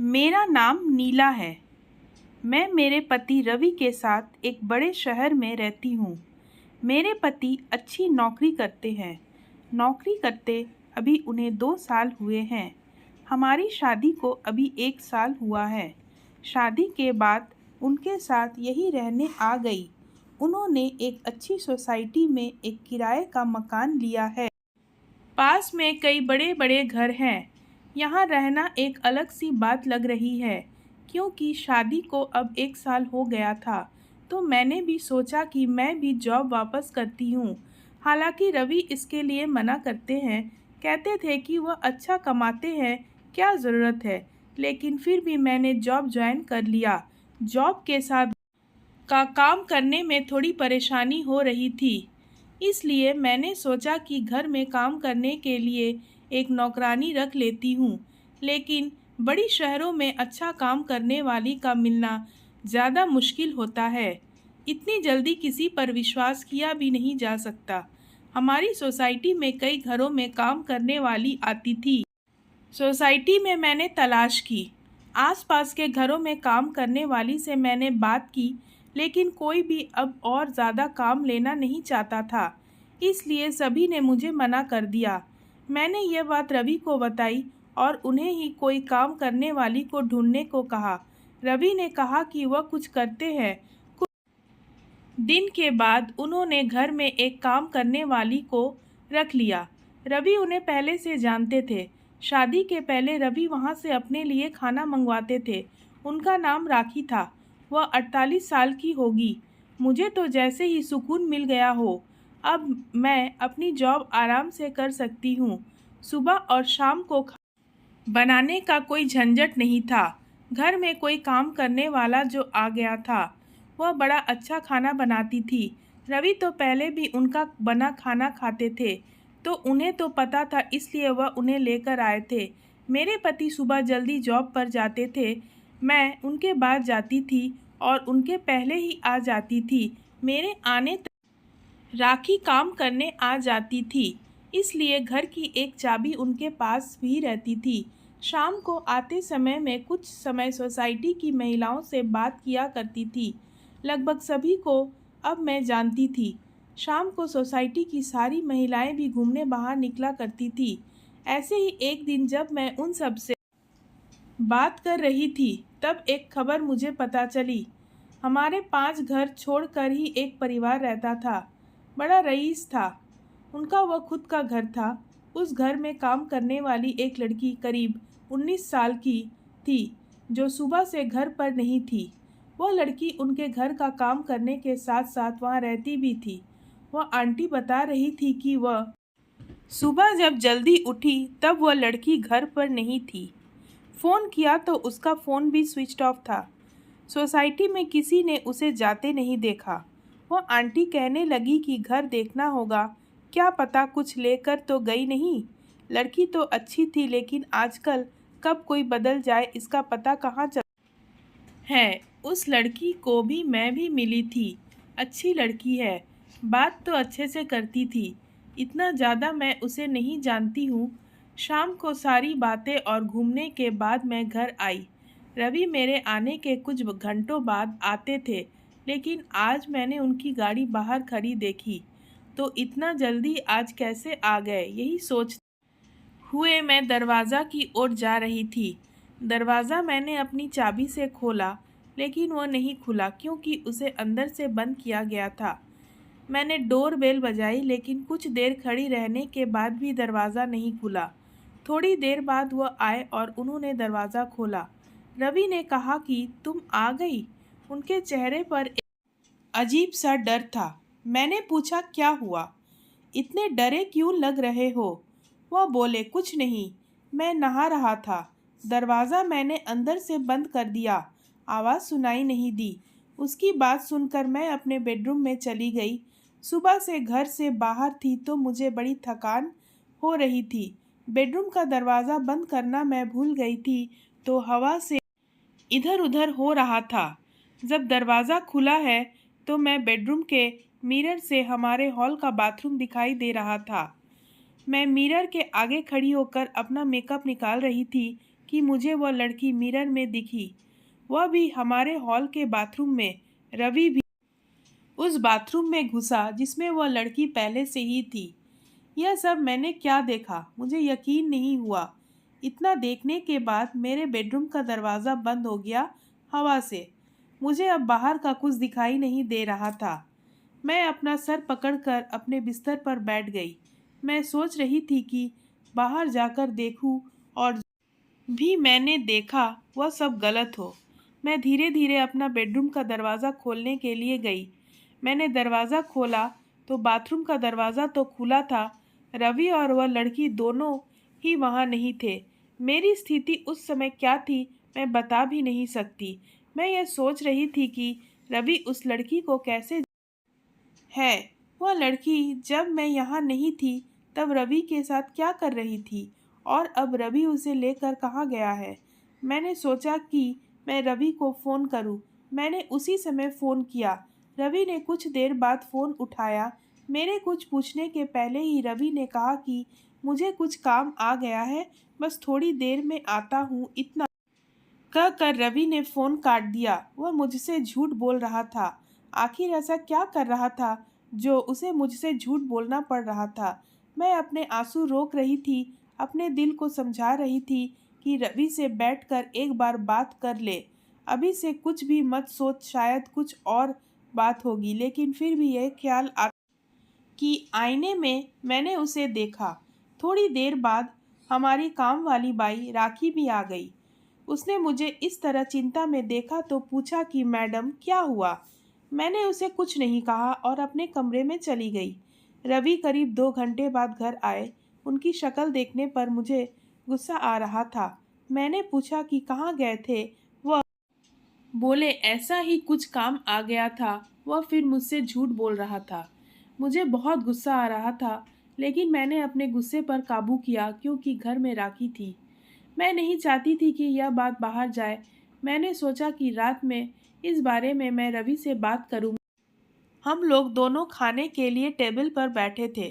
मेरा नाम नीला है। मैं मेरे पति रवि के साथ एक बड़े शहर में रहती हूँ। मेरे पति अच्छी नौकरी करते हैं। नौकरी करते अभी उन्हें 2 साल हुए हैं। हमारी शादी को अभी 1 साल हुआ है। शादी के बाद उनके साथ यही रहने आ गई। उन्होंने एक अच्छी सोसाइटी में एक किराए का मकान लिया है। पास में कई बड़े बड़े घर हैं। यहाँ रहना एक अलग सी बात लग रही है, क्योंकि शादी को अब 1 साल हो गया था, तो मैंने भी सोचा कि मैं भी जॉब वापस करती हूँ। हालांकि रवि इसके लिए मना करते हैं, कहते थे कि वह अच्छा कमाते हैं, क्या ज़रूरत है। लेकिन फिर भी मैंने जॉब ज्वाइन कर लिया। जॉब के साथ का काम करने में थोड़ी परेशानी हो रही थी, इसलिए मैंने सोचा कि घर में काम करने के लिए एक नौकरानी रख लेती हूँ। लेकिन बड़ी शहरों में अच्छा काम करने वाली का मिलना ज़्यादा मुश्किल होता है। इतनी जल्दी किसी पर विश्वास किया भी नहीं जा सकता। हमारी सोसाइटी में कई घरों में काम करने वाली आती थी। सोसाइटी में मैंने तलाश की। आसपास के घरों में काम करने वाली से मैंने बात की, लेकिन कोई भी अब और ज़्यादा काम लेना नहीं चाहता था, इसलिए सभी ने मुझे मना कर दिया। मैंने यह बात रवि को बताई और उन्हें ही कोई काम करने वाली को ढूंढने को कहा। रवि ने कहा कि वह कुछ करते हैं। कुछ दिन के बाद उन्होंने घर में एक काम करने वाली को रख लिया। रवि उन्हें पहले से जानते थे। शादी के पहले रवि वहां से अपने लिए खाना मंगवाते थे। उनका नाम राखी था। वह 48 साल की होगी। मुझे तो जैसे ही सुकून मिल गया हो। अब मैं अपनी जॉब आराम से कर सकती हूँ। सुबह और शाम को बनाने का कोई झंझट नहीं था। घर में कोई काम करने वाला जो आ गया था, वह बड़ा अच्छा खाना बनाती थी। रवि तो पहले भी उनका बना खाना खाते थे, तो उन्हें तो पता था, इसलिए वह उन्हें लेकर आए थे। मेरे पति सुबह जल्दी जॉब पर जाते थे। मैं उनके बाद जाती थी और उनके पहले ही आ जाती थी। मेरे आने राखी काम करने आ जाती थी, इसलिए घर की एक चाबी उनके पास भी रहती थी। शाम को आते समय मैं कुछ समय सोसाइटी की महिलाओं से बात किया करती थी। लगभग सभी को अब मैं जानती थी। शाम को सोसाइटी की सारी महिलाएं भी घूमने बाहर निकला करती थी। ऐसे ही एक दिन जब मैं उन सब से बात कर रही थी, तब एक खबर मुझे पता चली। हमारे 5 घर छोड़कर ही एक परिवार रहता था। बड़ा रईस था। उनका वह खुद का घर था। उस घर में काम करने वाली एक लड़की करीब 19 साल की थी, जो सुबह से घर पर नहीं थी। वह लड़की उनके घर का काम करने के साथ साथ वहाँ रहती भी थी। वह आंटी बता रही थी कि वह सुबह जब जल्दी उठी तब वह लड़की घर पर नहीं थी। फ़ोन किया तो उसका फ़ोन भी स्विच ऑफ था। सोसाइटी में किसी ने उसे जाते नहीं देखा। वह आंटी कहने लगी कि घर देखना होगा, क्या पता कुछ लेकर तो गई नहीं। लड़की तो अच्छी थी, लेकिन आजकल कब कोई बदल जाए इसका पता कहाँ चल है। उस लड़की को भी मैं भी मिली थी। अच्छी लड़की है, बात तो अच्छे से करती थी। इतना ज़्यादा मैं उसे नहीं जानती हूँ। शाम को सारी बातें और घूमने के बाद मैं घर आई। रवि मेरे आने के कुछ घंटों बाद आते थे, लेकिन आज मैंने उनकी गाड़ी बाहर खड़ी देखी, तो इतना जल्दी आज कैसे आ गए, यही सोच हुए मैं दरवाज़ा की ओर जा रही थी। दरवाज़ा मैंने अपनी चाबी से खोला, लेकिन वह नहीं खुला, क्योंकि उसे अंदर से बंद किया गया था। मैंने डोर बेल बजाई, लेकिन कुछ देर खड़ी रहने के बाद भी दरवाज़ा नहीं खुला। थोड़ी देर बाद वह आए और उन्होंने दरवाज़ा खोला। रवि ने कहा कि तुम आ गई। उनके चेहरे पर एक अजीब सा डर था। मैंने पूछा, क्या हुआ? इतने डरे क्यों लग रहे हो? वह बोले, कुछ नहीं, मैं नहा रहा था। दरवाज़ा मैंने अंदर से बंद कर दिया। आवाज़ सुनाई नहीं दी। उसकी बात सुनकर मैं अपने बेडरूम में चली गई। सुबह से घर से बाहर थी, तो मुझे बड़ी थकान हो रही थी। बेडरूम का दरवाज़ा बंद करना मैं भूल गई थी, तो हवा से इधर उधर हो रहा था। जब दरवाज़ा खुला है, तो मैं बेडरूम के मिरर से हमारे हॉल का बाथरूम दिखाई दे रहा था। मैं मिरर के आगे खड़ी होकर अपना मेकअप निकाल रही थी कि मुझे वह लड़की मिरर में दिखी, वह भी हमारे हॉल के बाथरूम में। रवि भी उस बाथरूम में घुसा जिसमें वह लड़की पहले से ही थी। यह सब मैंने क्या देखा, मुझे यकीन नहीं हुआ। इतना देखने के बाद मेरे बेडरूम का दरवाज़ा बंद हो गया हवा से। मुझे अब बाहर का कुछ दिखाई नहीं दे रहा था। मैं अपना सर पकड़कर अपने बिस्तर पर बैठ गई। मैं सोच रही थी कि बाहर जाकर देखूं और भी मैंने देखा वह सब गलत हो। मैं धीरे धीरे अपना बेडरूम का दरवाज़ा खोलने के लिए गई। मैंने दरवाज़ा खोला तो बाथरूम का दरवाज़ा तो खुला था। रवि और वह लड़की दोनों ही वहाँ नहीं थे। मेरी स्थिति उस समय क्या थी मैं बता भी नहीं सकती। मैं यह सोच रही थी कि रवि उस लड़की को कैसे है। वह लड़की जब मैं यहाँ नहीं थी तब रवि के साथ क्या कर रही थी और अब रवि उसे लेकर कहाँ गया है। मैंने सोचा कि मैं रवि को फ़ोन करूँ। मैंने उसी समय फ़ोन किया। रवि ने कुछ देर बाद फ़ोन उठाया। मेरे कुछ पूछने के पहले ही रवि ने कहा कि मुझे कुछ काम आ गया है, बस थोड़ी देर में आता हूँ, इतना कहकर रवि ने फ़ोन काट दिया। वह मुझसे झूठ बोल रहा था। आखिर ऐसा क्या कर रहा था जो उसे मुझसे झूठ बोलना पड़ रहा था। मैं अपने आंसू रोक रही थी, अपने दिल को समझा रही थी कि रवि से बैठकर एक बार बात कर ले। अभी से कुछ भी मत सोच, शायद कुछ और बात होगी। लेकिन फिर भी यह ख्याल आ कि आईने में मैंने उसे देखा। थोड़ी देर बाद हमारी काम वाली बाई राखी भी आ गई। उसने मुझे इस तरह चिंता में देखा तो पूछा कि मैडम क्या हुआ। मैंने उसे कुछ नहीं कहा और अपने कमरे में चली गई। रवि करीब 2 घंटे बाद घर आए। उनकी शक्ल देखने पर मुझे गुस्सा आ रहा था। मैंने पूछा कि कहाँ गए थे। वह बोले ऐसा ही कुछ काम आ गया था। वह फिर मुझसे झूठ बोल रहा था। मुझे बहुत गुस्सा आ रहा था, लेकिन मैंने अपने गुस्से पर काबू किया क्योंकि घर में राखी थी। मैं नहीं चाहती थी कि यह बात बाहर जाए। मैंने सोचा कि रात में इस बारे में मैं रवि से बात करूँ। हम लोग दोनों खाने के लिए टेबल पर बैठे थे।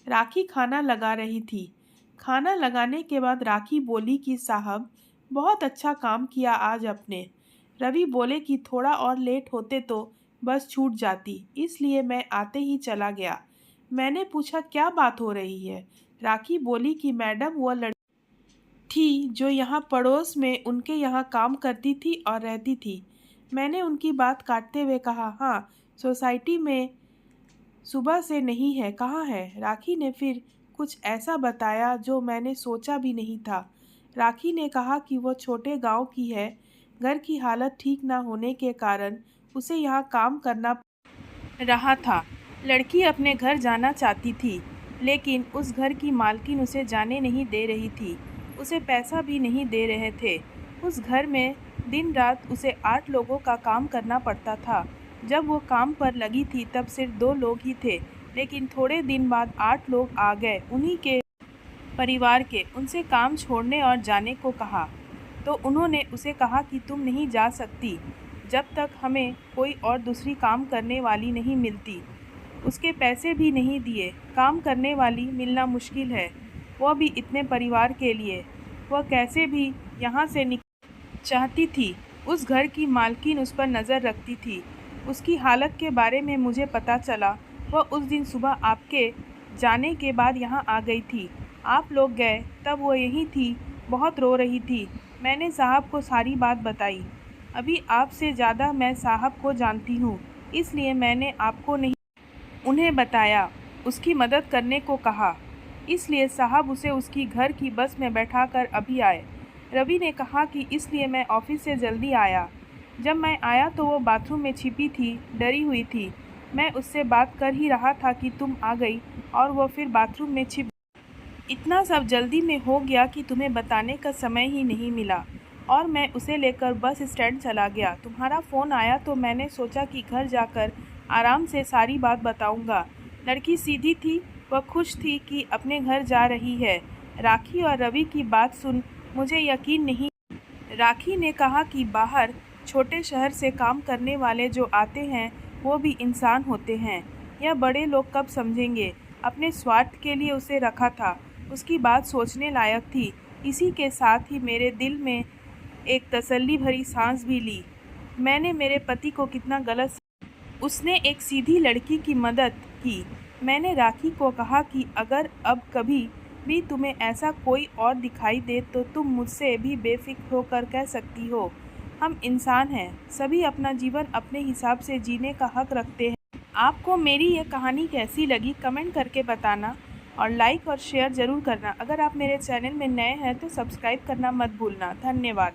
राखी खाना लगा रही थी। खाना लगाने के बाद राखी बोली कि साहब बहुत अच्छा काम किया आज आपने। रवि बोले कि थोड़ा और लेट होते तो बस छूट जाती, इसलिए मैं आते ही चला गया। मैंने पूछा क्या बात हो रही है। राखी बोली कि मैडम वह लड़की थी जो यहाँ पड़ोस में उनके यहाँ काम करती थी और रहती थी। मैंने उनकी बात काटते हुए कहा हाँ, सोसाइटी में सुबह से नहीं है, कहाँ है। राखी ने फिर कुछ ऐसा बताया जो मैंने सोचा भी नहीं था। राखी ने कहा कि वो छोटे गांव की है। घर की हालत ठीक ना होने के कारण उसे यहाँ काम करना रहा था। लड़की अपने घर जाना चाहती थी, लेकिन उस घर की मालकिन उसे जाने नहीं दे रही थी। उसे पैसा भी नहीं दे रहे थे। उस घर में दिन रात उसे 8 लोगों का काम करना पड़ता था। जब वो काम पर लगी थी तब सिर्फ 2 लोग ही थे, लेकिन थोड़े दिन बाद 8 लोग आ गए उन्हीं के परिवार के। उनसे काम छोड़ने और जाने को कहा तो उन्होंने उसे कहा कि तुम नहीं जा सकती जब तक हमें कोई और दूसरी काम करने वाली नहीं मिलती। उसके पैसे भी नहीं दिए। काम करने वाली मिलना मुश्किल है, वह भी इतने परिवार के लिए। वह कैसे भी यहाँ से निकलना चाहती थी। उस घर की मालकिन उस पर नज़र रखती थी। उसकी हालत के बारे में मुझे पता चला। वह उस दिन सुबह आपके जाने के बाद यहाँ आ गई थी। आप लोग गए तब वो यहीं थी, बहुत रो रही थी। मैंने साहब को सारी बात बताई। अभी आपसे ज़्यादा मैं साहब को जानती हूँ, इसलिए मैंने आपको नहीं उन्हें बताया। उसकी मदद करने को कहा, इसलिए साहब उसे उसकी घर की बस में बैठाकर अभी आए। रवि ने कहा कि इसलिए मैं ऑफिस से जल्दी आया। जब मैं आया तो वो बाथरूम में छिपी थी, डरी हुई थी। मैं उससे बात कर ही रहा था कि तुम आ गई और वो फिर बाथरूम में छिप। इतना सब जल्दी में हो गया कि तुम्हें बताने का समय ही नहीं मिला और मैं उसे लेकर बस स्टैंड चला गया। तुम्हारा फ़ोन आया तो मैंने सोचा कि घर जाकर आराम से सारी बात बताऊंगा। लड़की सीधी थी, वह खुश थी कि अपने घर जा रही है। राखी और रवि की बात सुन मुझे यकीन नहीं। राखी ने कहा कि बाहर छोटे शहर से काम करने वाले जो आते हैं वो भी इंसान होते हैं। यह बड़े लोग कब समझेंगे। अपने स्वार्थ के लिए उसे रखा था। उसकी बात सोचने लायक थी। इसी के साथ ही मेरे दिल में एक तसल्ली भरी सांस भी ली। मैंने मेरे पति को कितना गलत। उसने एक सीधी लड़की की मदद की। मैंने राखी को कहा कि अगर अब कभी भी तुम्हें ऐसा कोई और दिखाई दे तो तुम मुझसे भी बेफिक्र होकर कह सकती हो। हम इंसान हैं, सभी अपना जीवन अपने हिसाब से जीने का हक रखते हैं। आपको मेरी यह कहानी कैसी लगी कमेंट करके बताना और लाइक और शेयर ज़रूर करना। अगर आप मेरे चैनल में नए हैं तो सब्सक्राइब करना मत भूलना। धन्यवाद।